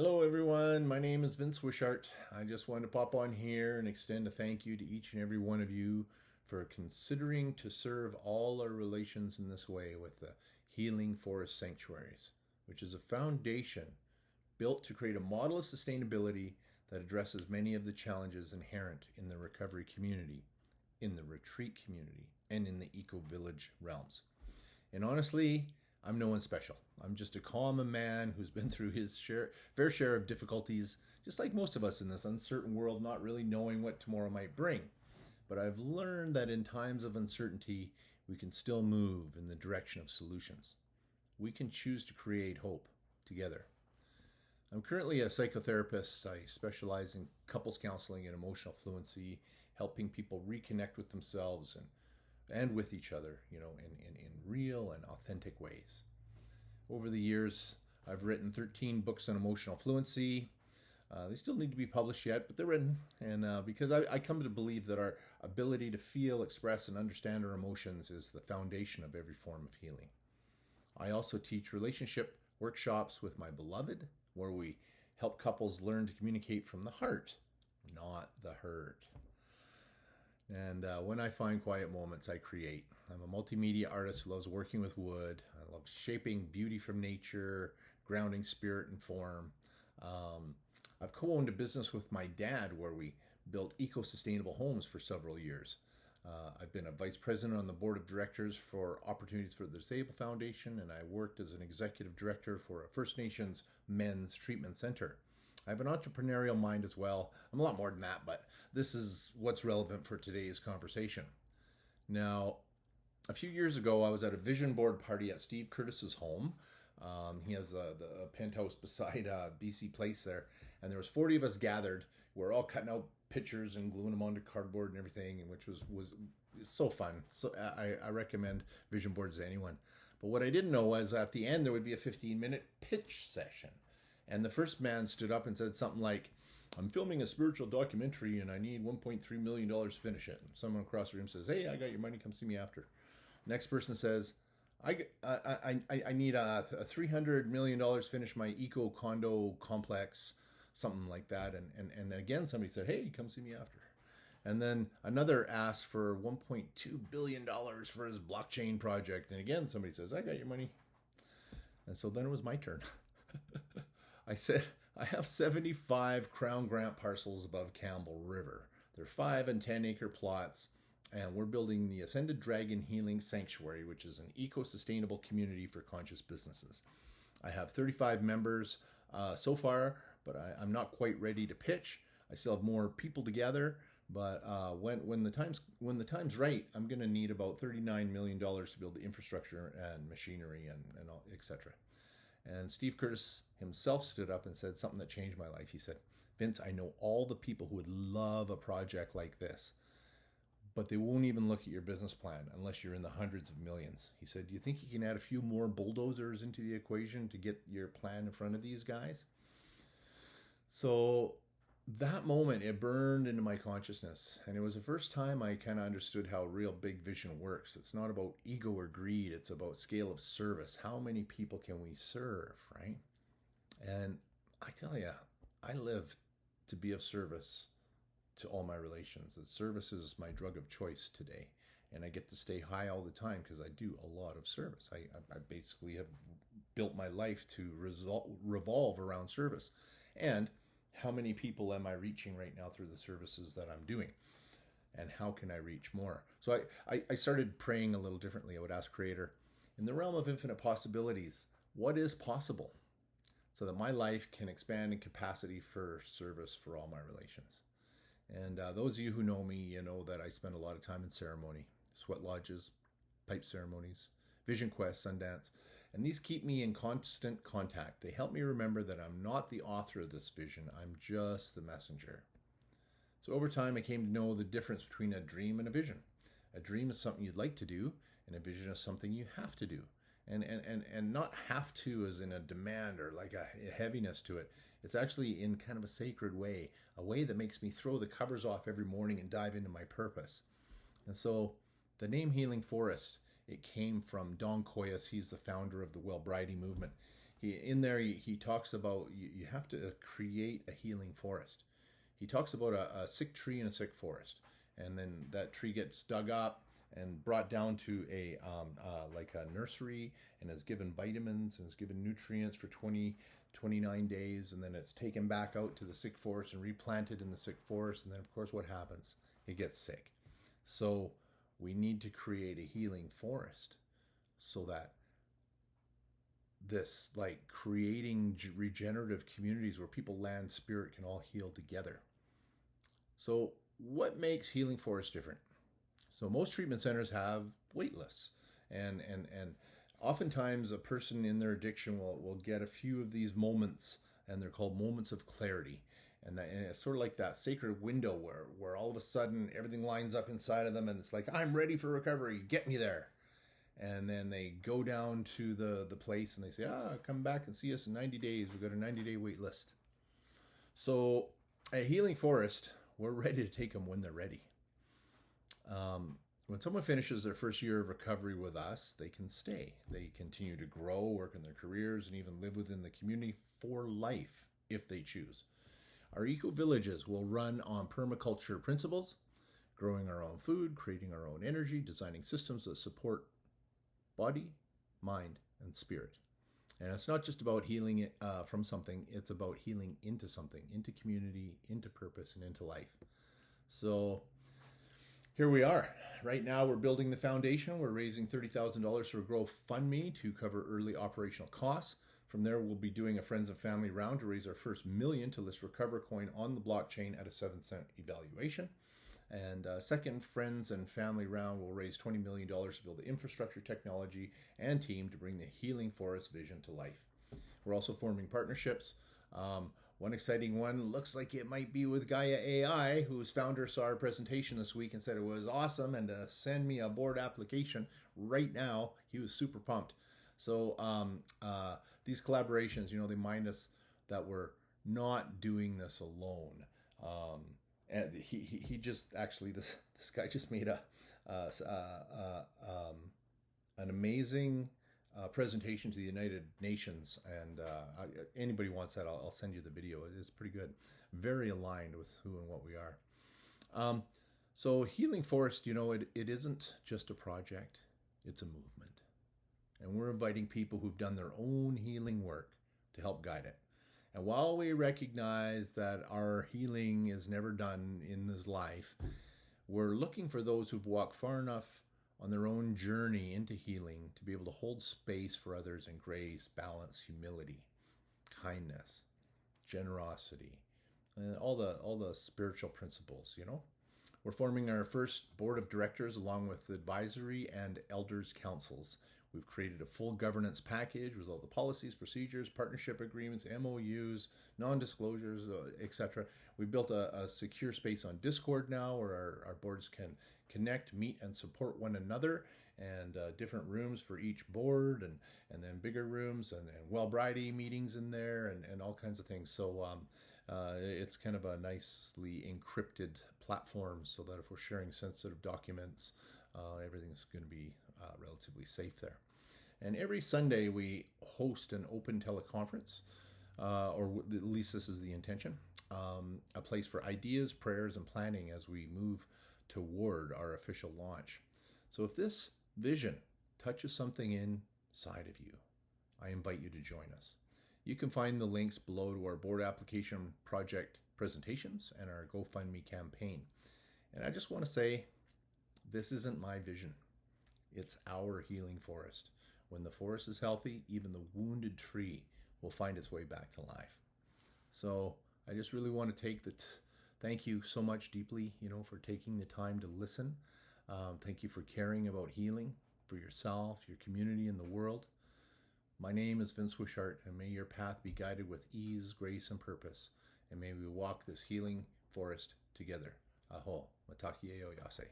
Hello, everyone. My name is Vince Wishart. I just wanted to pop on here and extend a thank you to each and every one of you for considering to serve all our relations in this way with the Healing Forest Sanctuaries, which is a foundation built to create a model of sustainability that addresses many of the challenges inherent in the recovery community, in the retreat community, and in the eco village realms. And honestly, I'm no one special. I'm just a common man who's been through his fair share of difficulties, just like most of us in this uncertain world, not really knowing what tomorrow might bring. But I've learned that in times of uncertainty, we can still move in the direction of solutions. We can choose to create hope together. I'm currently a psychotherapist. I specialize in couples counseling and emotional fluency, helping people reconnect with themselves and with each other, in real and authentic ways. Over the years, I've written 13 books on emotional fluency. They still need to be published yet, but they're written. And because I come to believe that our ability to feel, express, and understand our emotions is the foundation of every form of healing. I also teach relationship workshops with my beloved, where we help couples learn to communicate from the heart, not the hurt. And when I find quiet moments, I create. I'm a multimedia artist who loves working with wood. I love shaping beauty from nature, grounding spirit and form. I've co-owned a business with my dad where we built eco-sustainable homes for several years. I've been a vice president on the board of directors for Opportunities for the Disabled Foundation, and I worked as an executive director for a First Nations men's treatment center. I have an entrepreneurial mind as well. I'm a lot more than that, but this is what's relevant for today's conversation. Now, a few years ago, I was at a vision board party at Steve Curtis's home. He has the penthouse beside BC Place there, and there was 40 of us gathered. We're all cutting out pictures and gluing them onto cardboard and everything, which was so fun. So I recommend vision boards to anyone. But what I didn't know was at the end there would be a 15-minute pitch session. And the first man stood up and said something like, "I'm filming a spiritual documentary and I need $1.3 million to finish it." And someone across the room says, "Hey, I got your money. Come see me after." Next person says, I need $300 million to finish my eco condo complex, something like that. And again, somebody said, "Hey, come see me after." And then another asked for $1.2 billion for his blockchain project. And again, somebody says, "I got your money." And so then it was my turn. I said, I have 75 Crown Grant parcels above Campbell River. They're 5 and 10 acre plots, and we're building the Ascended Dragon Healing Sanctuary, which is an eco-sustainable community for conscious businesses. I have 35 members so far, but I'm not quite ready to pitch. I still have more people to gather, but when the time's right, I'm going to need about $39 million to build the infrastructure and machinery and all, etc. And Steve Curtis himself stood up and said something that changed my life. He said, "Vince, I know all the people who would love a project like this, but they won't even look at your business plan unless you're in the hundreds of millions." He said, "Do you think you can add a few more bulldozers into the equation to get your plan in front of these guys?" So that moment, it burned into my consciousness. And it was the first time I kind of understood how real big vision works. It's not about ego or greed. It's about scale of service. How many people can we serve, right? And I tell you, I live to be of service to all my relations. The service is my drug of choice today. And I get to stay high all the time because I do a lot of service. I basically have built my life to revolve around service. And how many people am I reaching right now through the services that I'm doing? And how can I reach more? So I started praying a little differently. I would ask Creator, in the realm of infinite possibilities, what is possible so that my life can expand in capacity for service for all my relations? And those of you who know me, you know that I spend a lot of time in ceremony, sweat lodges, pipe ceremonies, Vision Quest, Sundance, and these keep me in constant contact. They help me remember that I'm not the author of this vision, I'm just the messenger. So over time, I came to know the difference between a dream and a vision. A dream is something you'd like to do, and a vision is something you have to do. And not have to as in a demand or like a heaviness to it. It's actually in kind of a sacred way, a way that makes me throw the covers off every morning and dive into my purpose. And so the name Healing Forest, it came from Don Koyas. He's the founder of the Wellbriety movement. He talks about you have to create a healing forest. He talks about a sick tree in a sick forest, and then that tree gets dug up and brought down to a like a nursery, and is given vitamins and is given nutrients for 29 days, and then it's taken back out to the sick forest and replanted in the sick forest, and then of course what happens? It gets sick. So we need to create a healing forest so that this, like, creating regenerative communities where people, land, spirit can all heal together. So what makes healing forests different? So most treatment centers have wait lists, and oftentimes a person in their addiction will get a few of these moments, and they're called moments of clarity. And it's sort of like that sacred window where all of a sudden everything lines up inside of them, and it's like, I'm ready for recovery, get me there. And then they go down to the place and they say, come back and see us in 90 days. We've got a 90-day wait list. So at Healing Forest, we're ready to take them when they're ready. When someone finishes their first year of recovery with us, they can stay. They continue to grow, work in their careers, and even live within the community for life if they choose. Our eco villages will run on permaculture principles, growing our own food, creating our own energy, designing systems that support body, mind, and spirit. And it's not just about healing it from something, it's about healing into something, into community, into purpose, and into life. So here we are. Right now we're building the foundation. We're raising $30,000 for a GoFundMe to cover early operational costs. From there, we'll be doing a friends and family round to raise our first $1 million to list Recover Coin on the blockchain at a 7-cent evaluation. And second friends and family round will raise $20 million to build the infrastructure, technology, and team to bring the Healing Forest vision to life. We're also forming partnerships. One exciting one looks like it might be with Gaia AI, whose founder saw our presentation this week and said it was awesome and to send me a board application right now. He was super pumped. So these collaborations, they mind us that we're not doing this alone. And he just actually, this guy just made an amazing presentation to the United Nations, and anybody wants that, I'll send you the video. It's pretty good, very aligned with who and what we are. So Healing Forest, it isn't just a project, it's a movement, and we're inviting people who've done their own healing work to help guide it. And while we recognize that our healing is never done in this life, we're looking for those who've walked far enough on their own journey into healing to be able to hold space for others in grace, balance, humility, kindness, generosity, and all the spiritual principles, We're forming our first board of directors along with advisory and elders councils. We've created a full governance package with all the policies, procedures, partnership agreements, MOUs, non-disclosures, etc. We've built a secure space on Discord now where our boards can connect, meet, and support one another, and different rooms for each board, and then bigger rooms, and Wellbriety meetings in there, and all kinds of things. So it's kind of a nicely encrypted platform so that if we're sharing sensitive documents, everything's going to be relatively safe there. And every Sunday we host an open teleconference, or at least this is the intention, a place for ideas, prayers, and planning as we move toward our official launch. So if this vision touches something inside of you, I invite you to join us. You can find the links below to our board application project presentations and our GoFundMe campaign. And I just want to say, this isn't my vision. It's our healing forest. When the forest is healthy, even the wounded tree will find its way back to life. So I just really want to take thank you so much deeply, for taking the time to listen. Thank you for caring about healing for yourself, your community, and the world. My name is Vince Wishart, and may your path be guided with ease, grace, and purpose. And may we walk this healing forest together. Aho, matakie o yase.